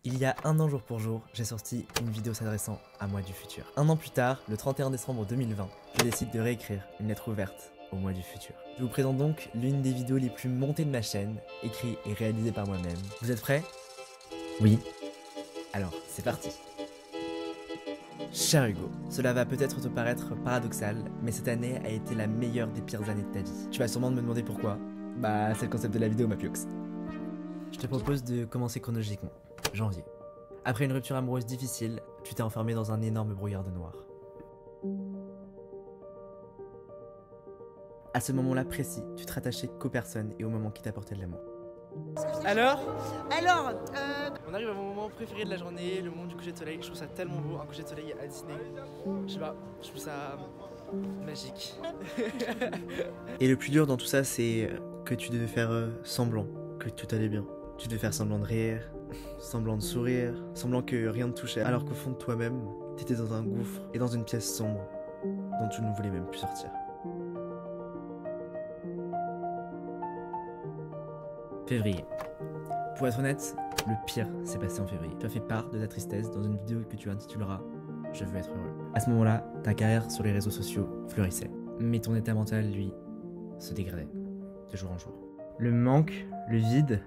Il y a un an jour pour jour, j'ai sorti une vidéo s'adressant à moi du futur. Un an plus tard, le 31 décembre 2020, je décide de réécrire une lettre ouverte au moi du futur. Je vous présente donc l'une des vidéos les plus montées de ma chaîne, écrite et réalisée par moi-même. Vous êtes prêts? Oui. Alors, c'est parti. Cher Hugo, cela va peut-être te paraître paradoxal, mais cette année a été la meilleure des pires années de ta vie. Tu vas sûrement me demander pourquoi. Bah, c'est le concept de la vidéo, ma piox. Je te propose de commencer chronologiquement. Janvier. Après une rupture amoureuse difficile, tu t'es enfermé dans un énorme brouillard de noir. À ce moment-là précis, tu te rattachais qu'aux personnes et aux moments qui t'apportaient de l'amour. Alors, on arrive à mon moment préféré de la journée, le moment du coucher de soleil. Je trouve ça tellement beau, un coucher de soleil à Disney. Je sais pas, je trouve ça magique. Et le plus dur dans tout ça, c'est que tu devais faire semblant que tout allait bien. Tu devais faire semblant de rire, semblant de sourire, semblant que rien ne touchait, alors qu'au fond de toi-même, t'étais dans un gouffre et dans une pièce sombre dont tu ne voulais même plus sortir. Février. Pour être honnête, le pire s'est passé en février. Tu as fait part de ta tristesse dans une vidéo que tu intituleras « Je veux être heureux ». À ce moment-là, ta carrière sur les réseaux sociaux fleurissait. Mais ton état mental, lui, se dégradait de jour en jour. Le manque, le vide,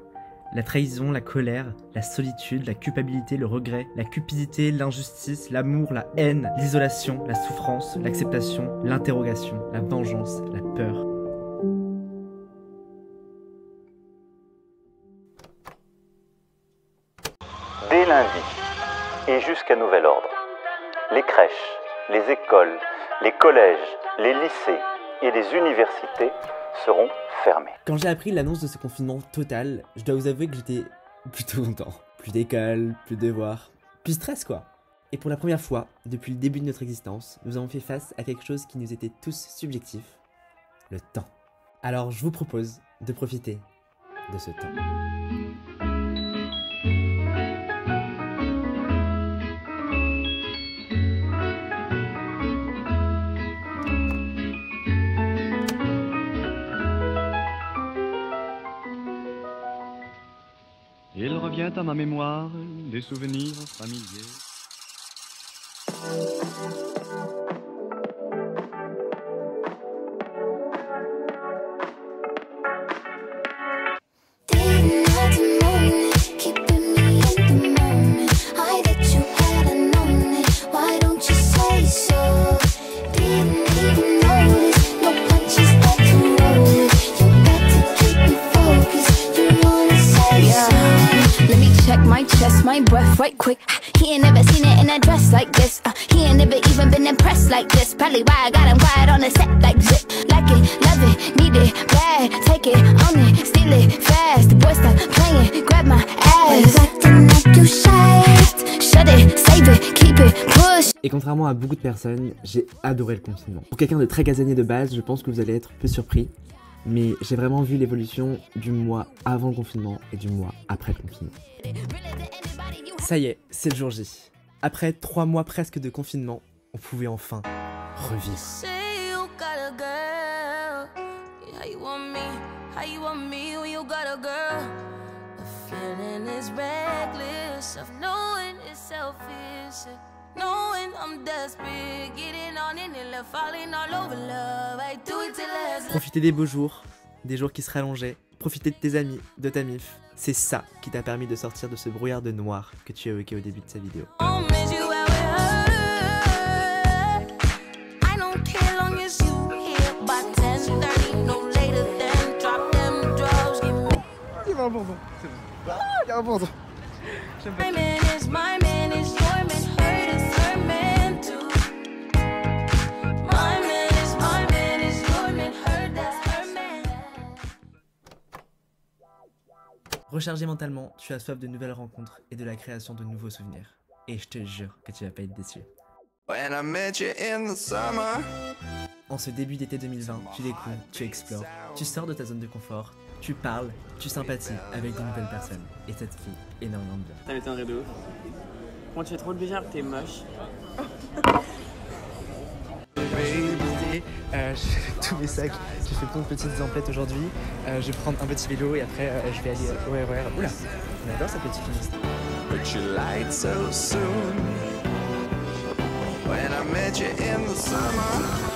la trahison, la colère, la solitude, la culpabilité, le regret, la cupidité, l'injustice, l'amour, la haine, l'isolation, la souffrance, l'acceptation, l'interrogation, la vengeance, la peur. Dès lundi et jusqu'à nouvel ordre, les crèches, les écoles, les collèges, les lycées et les universités seront fermés. Quand j'ai appris l'annonce de ce confinement total, je dois vous avouer que j'étais plutôt content. Plus d'école, plus de devoirs, plus stress quoi. Et pour la première fois, depuis le début de notre existence, nous avons fait face à quelque chose qui nous était tous subjectif, le temps. Alors je vous propose de profiter de ce temps. Il revient à ma mémoire des souvenirs familiers. My chest, my breath right quick. He ain't never seen it in a dress like this. He ain't never even been impressed like this. Probably why I got him quiet on the set like zip. Like it, love it, need it, bad. Take it, own it, steal it, fast. The boy stop playing, grab my ass. Acting like you shy. Shut it, save it, keep it, push. Et contrairement à beaucoup de personnes, j'ai adoré le confinement. Pour quelqu'un de très casanier de base, je pense que vous allez être peu surpris. Mais j'ai vraiment vu l'évolution du mois avant le confinement et du mois après le confinement. Ça y est, c'est le jour J. Après 3 mois presque de confinement, on pouvait enfin revivre. Profiter des beaux jours, des jours qui se rallongeaient, profiter de tes amis, de ta mif. C'est ça qui t'a permis de sortir de ce brouillard de noir que tu as évoqué au début de cette vidéo. Il y a un bourdon, c'est bon. Ah, il y a un bourdon. J'aime pas. Rechargé mentalement, tu as soif de nouvelles rencontres et de la création de nouveaux souvenirs. Et je te jure que tu vas pas être déçu. En ce début d'été 2020, tu découvres, tu explores, tu sors de ta zone de confort, tu parles, tu sympathises avec de nouvelles personnes. Et ça te fait énormément de bien. T'as été un rideau. Moi tu fais trop le bizarre, t'es moche. Je fais tous mes sacs, j'ai fait plein de petites emplettes aujourd'hui. Je vais prendre un petit vélo et après je vais aller au RER. Oula, on adore cette petite finiste. but you lied so soon. When I met you in the summer.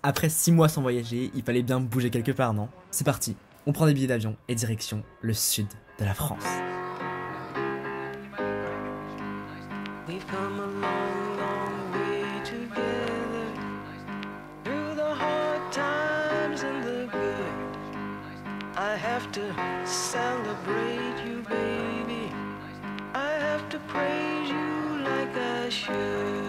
Après 6 mois sans voyager, il fallait bien bouger quelque part, non? C'est parti, on prend des billets d'avion et direction le sud de la France. We've come a long, long way together, through the hard times and the good. I have to celebrate you, baby. I have to praise you like I should.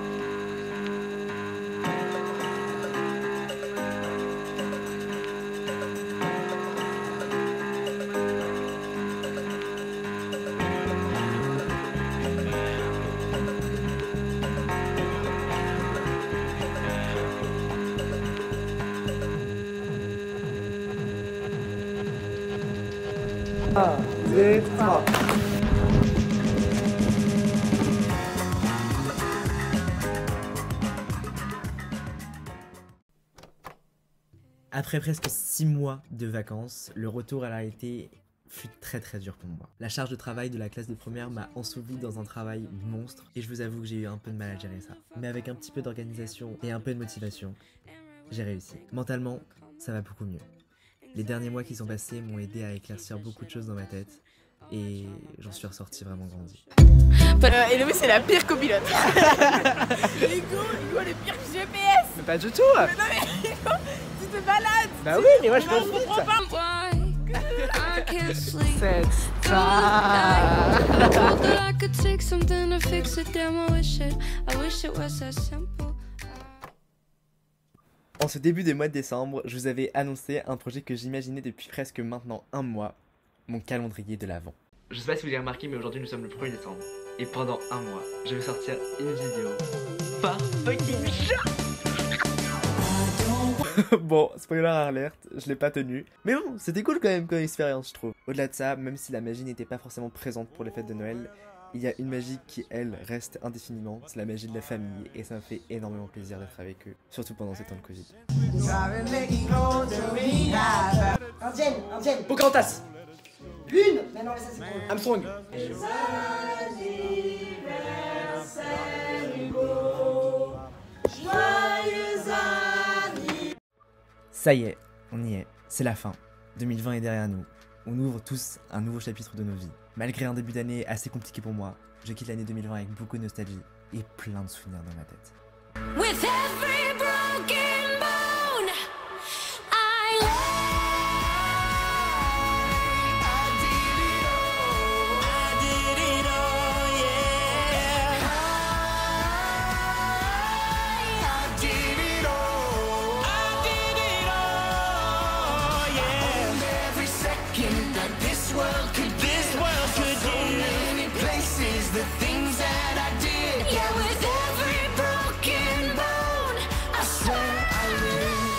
Après presque 6 mois de vacances, le retour à la réalité fut très dur pour moi. La charge de travail de la classe de première m'a enseveli dans un travail monstre et je vous avoue que j'ai eu un peu de mal à gérer ça. Mais avec un petit peu d'organisation et un peu de motivation, j'ai réussi. Mentalement, ça va beaucoup mieux. Les derniers mois qui sont passés m'ont aidé à éclaircir beaucoup de choses dans ma tête et j'en suis ressorti vraiment grandi. Et Louis c'est la pire copilote. Hugo le pire GPS. Mais pas du tout. Mais non mais Hugo, tu te balades. Bah oui, mais moi je m'en fous. C'est En ce début de mois de décembre, je vous avais annoncé un projet que j'imaginais depuis presque maintenant un mois, mon calendrier de l'Avent. Je sais pas si vous avez remarqué, mais aujourd'hui nous sommes le 1er décembre. Et pendant un mois, je vais sortir une vidéo par fucking chat. Bon, spoiler alert, je l'ai pas tenu. Mais bon, c'était cool quand même comme expérience, je trouve. Au-delà de ça, même si la magie n'était pas forcément présente pour les fêtes de Noël, il y a une magie qui, elle, reste indéfiniment. C'est la magie de la famille et ça me fait énormément plaisir d'être avec eux, surtout pendant ces temps de Covid. Angel. Pocahontas. Lune. Mais non, mais ça c'est cool. Armstrong. Ça y est, on y est, c'est la fin. 2020 est derrière nous. On ouvre tous un nouveau chapitre de nos vies. Malgré un début d'année assez compliqué pour moi, je quitte l'année 2020 avec beaucoup de nostalgie et plein de souvenirs dans ma tête. With every broken bone, the things that I did. yeah, with every broken bone, I swear I live.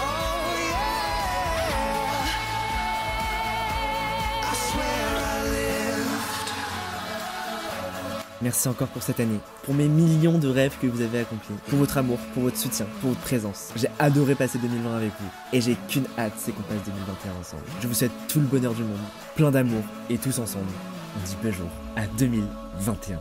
Oh yeah, I swear I lived. Merci encore pour cette année, pour mes millions de rêves que vous avez accomplis, pour votre amour, pour votre soutien, pour votre présence. J'ai adoré passer 2020 avec vous et j'ai qu'une hâte, c'est qu'on passe 2021 ensemble. Je vous souhaite tout le bonheur du monde, plein d'amour et tous ensemble. On dit bonjour à 2021.